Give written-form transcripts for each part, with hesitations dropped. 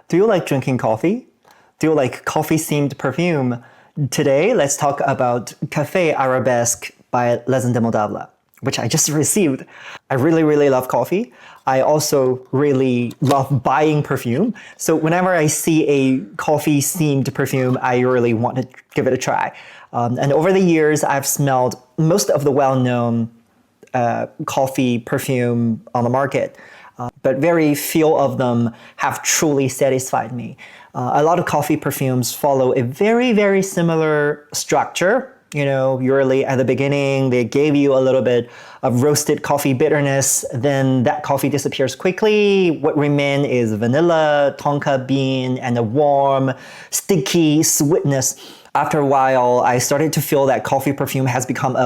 Do you like drinking coffee? Do you like coffee-themed perfume? Today, let's talk about Café Arabesque by Les Indémodables, which I just received. I really love coffee. I also really love buying perfume. So whenever I see a coffee-themed perfume, I really want to give it a try. And over the years, I've smelled most of the well-known coffee perfume on the market. But very few of them have truly satisfied me. A lot of coffee perfumes follow a very similar structure. You know, usually at the beginning, they gave you a little bit of roasted coffee bitterness, then that coffee disappears quickly. What remains is vanilla, tonka bean, and a warm, sticky sweetness. After a while, I started to feel that coffee perfume has become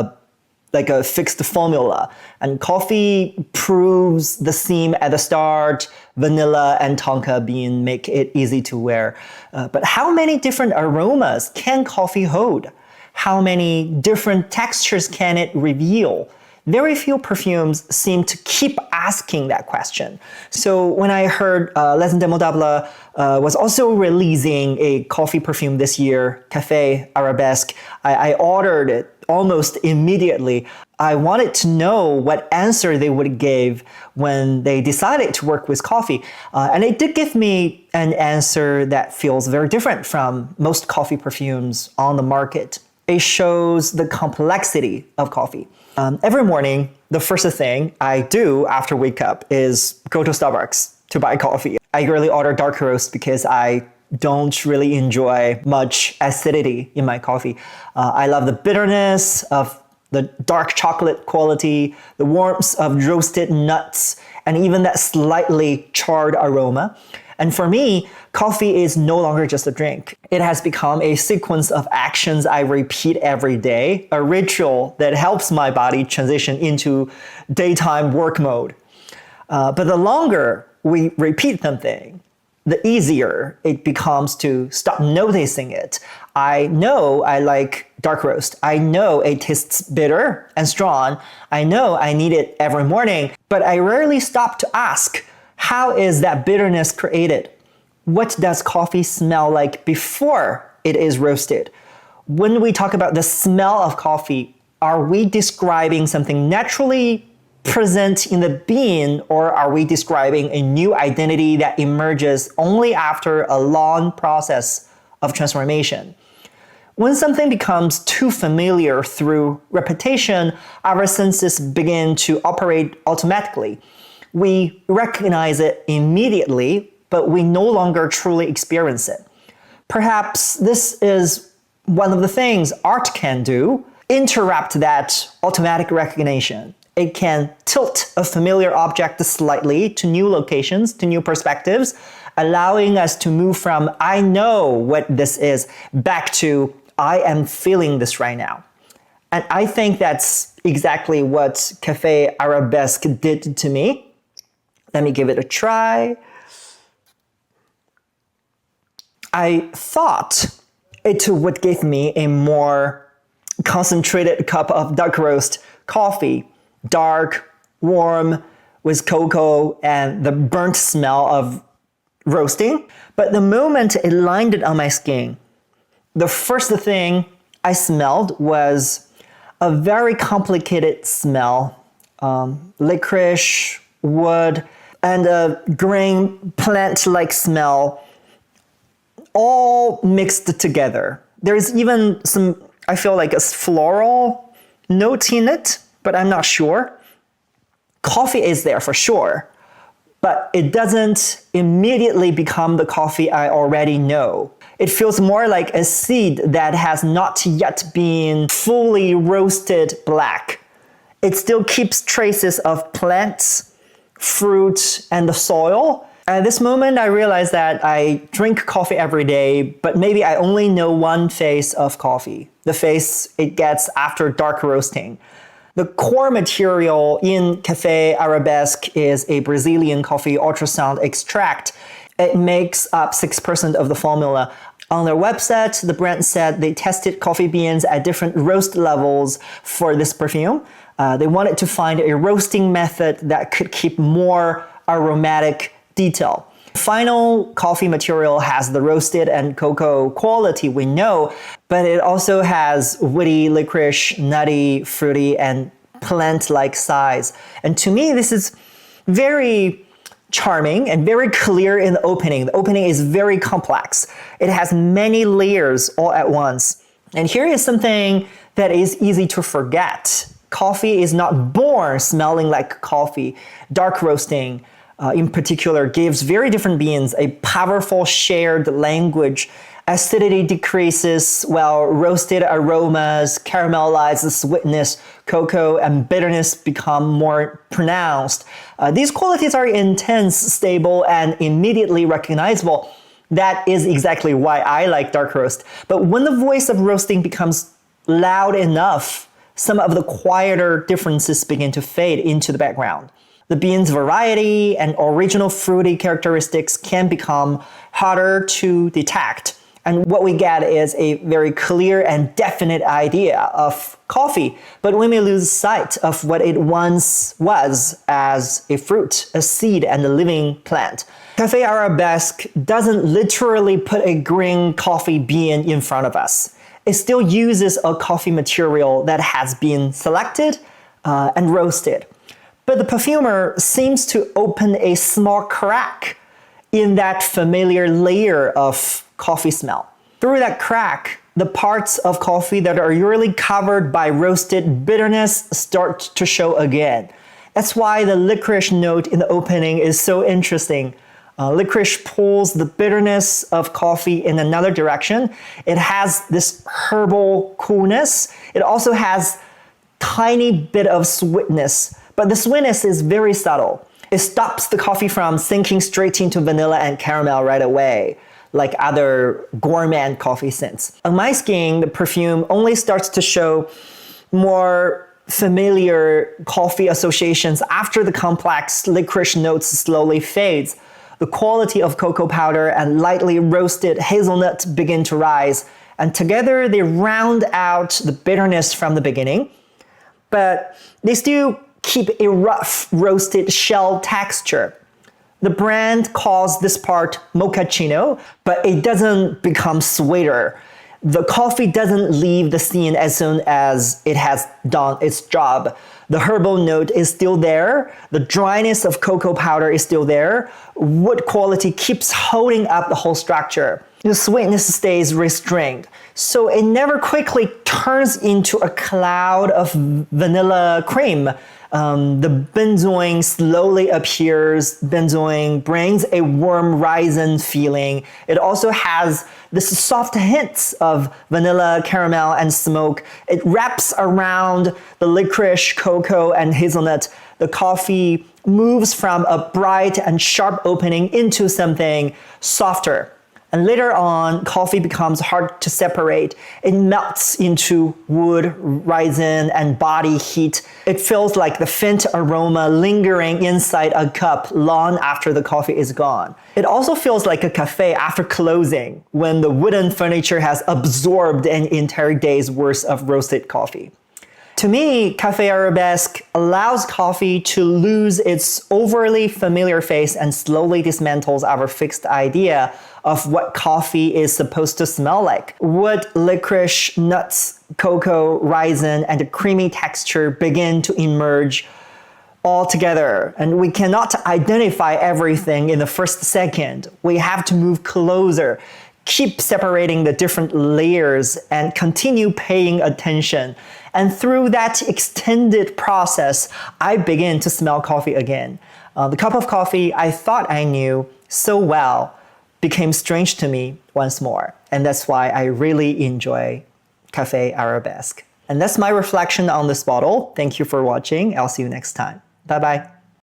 like a fixed formula. And coffee proves the theme at the start, vanilla and tonka bean make it easy to wear. But how many different aromas can coffee hold? How many different textures can it reveal? Very few perfumes seem to keep asking that question. So when I heard Les Indémodables was also releasing a coffee perfume this year, Café Arabesque, I ordered it almost immediately. I wanted to know what answer they would give when they decided to work with coffee. And it did give me an answer that feels very different from most coffee perfumes on the market. It shows the complexity of coffee. Every morning, the first thing I do after wake up is go to Starbucks to buy coffee. I usually order dark roast because I don't really enjoy much acidity in my coffee. I love the bitterness of the dark chocolate quality, the warmth of roasted nuts, and even that slightly charred aroma. And for me, coffee is no longer just a drink. It has become a sequence of actions I repeat every day, a ritual that helps my body transition into daytime work mode. But the longer we repeat something, the easier it becomes to stop noticing it. I know I like dark roast. I know it tastes bitter and strong. I know I need it every morning, but I rarely stop to ask, how is that bitterness created? What does coffee smell like before it is roasted? When we talk about the smell of coffee, are we describing something naturally present in the bean, or are we describing a new identity that emerges only after a long process of transformation? When something becomes too familiar through repetition, our senses begin to operate automatically. We recognize it immediately, but we no longer truly experience it. Perhaps this is one of the things art can do, interrupt that automatic recognition. It can tilt a familiar object slightly to new locations, to new perspectives, allowing us to move from I know what this is back to I am feeling this right now. And I think that's exactly what Café Arabesque did to me. Let me give it a try. I thought it would give me a more concentrated cup of dark roast coffee, dark, warm, with cocoa and the burnt smell of roasting. But the moment it landed on my skin, the first thing I smelled was a very complicated smell, licorice, wood, and a green plant-like smell, all mixed together. There's even some, I feel like a floral note in it, but I'm not sure. Coffee is there for sure, but it doesn't immediately become the coffee I already know. It feels more like a seed that has not yet been fully roasted black. It still keeps traces of plants, fruit, and the soil. At this moment, I realize that I drink coffee every day, but maybe I only know one face of coffee, the face it gets after dark roasting. The core material in Café Arabesque is a Brazilian coffee ultrasound extract. It makes up 6% of the formula. On their website, the brand said they tested coffee beans at different roast levels for this perfume. They wanted to find a roasting method that could keep more aromatic detail. Final coffee material has the roasted and cocoa quality we know, but it also has woody, licorice, nutty, fruity, and plant-like size. And to me, this is very charming and very clear in the opening. The opening is very complex. It has many layers all at once. And here is something that is easy to forget. Coffee is not born smelling like coffee. Dark roasting, in particular, gives very different beans a powerful shared language. Acidity decreases while roasted aromas caramelize the sweetness, cocoa and bitterness become more pronounced. These qualities are intense, stable, and immediately recognizable. That is exactly why I like dark roast. But when the voice of roasting becomes loud enough, some of the quieter differences begin to fade into the background. The bean's variety and original fruity characteristics can become harder to detect. And what we get is a very clear and definite idea of coffee, but we may lose sight of what it once was as a fruit, a seed, and a living plant. Café Arabesque doesn't literally put a green coffee bean in front of us. It still uses a coffee material that has been selected and roasted. But the perfumer seems to open a small crack in that familiar layer of coffee smell. Through that crack, the parts of coffee that are usually covered by roasted bitterness start to show again. That's why the licorice note in the opening is so interesting. Licorice pulls the bitterness of coffee in another direction. It has this herbal coolness. It also has tiny bit of sweetness, but the sweetness is very subtle. It stops the coffee from sinking straight into vanilla and caramel right away, like other gourmand coffee scents. On my skin, the perfume only starts to show more familiar coffee associations after the complex licorice notes slowly fades. The quality of cocoa powder and lightly roasted hazelnut begin to rise, and together they round out the bitterness from the beginning, but they still keep a rough roasted shell texture. The brand calls this part mochaccino, but it doesn't become sweeter. The coffee doesn't leave the scene as soon as it has done its job. The herbal note is still there. The dryness of cocoa powder is still there. Wood quality keeps holding up the whole structure. The sweetness stays restrained. So it never quickly turns into a cloud of vanilla cream. The benzoin slowly appears. Benzoin brings a warm raisin feeling. It also has this soft hints of vanilla, caramel, and smoke. It wraps around the licorice, cocoa, and hazelnut. The coffee moves from a bright and sharp opening into something softer. And later on, coffee becomes hard to separate. It melts into wood, raisin, and body heat. It feels like the faint aroma lingering inside a cup long after the coffee is gone. It also feels like a cafe after closing, when the wooden furniture has absorbed an entire day's worth of roasted coffee. To me, Café Arabesque allows coffee to lose its overly familiar face and slowly dismantles our fixed idea of what coffee is supposed to smell like. Wood, licorice, nuts, cocoa, raisin, and a creamy texture begin to emerge all together, and we cannot identify everything in the first second. We have to move closer, keep separating the different layers, and continue paying attention. And through that extended process, I begin to smell coffee again. The cup of coffee I thought I knew so well became strange to me once more. And that's why I really enjoy Café Arabesque. And that's my reflection on this bottle. Thank you for watching. I'll see you next time. Bye-bye.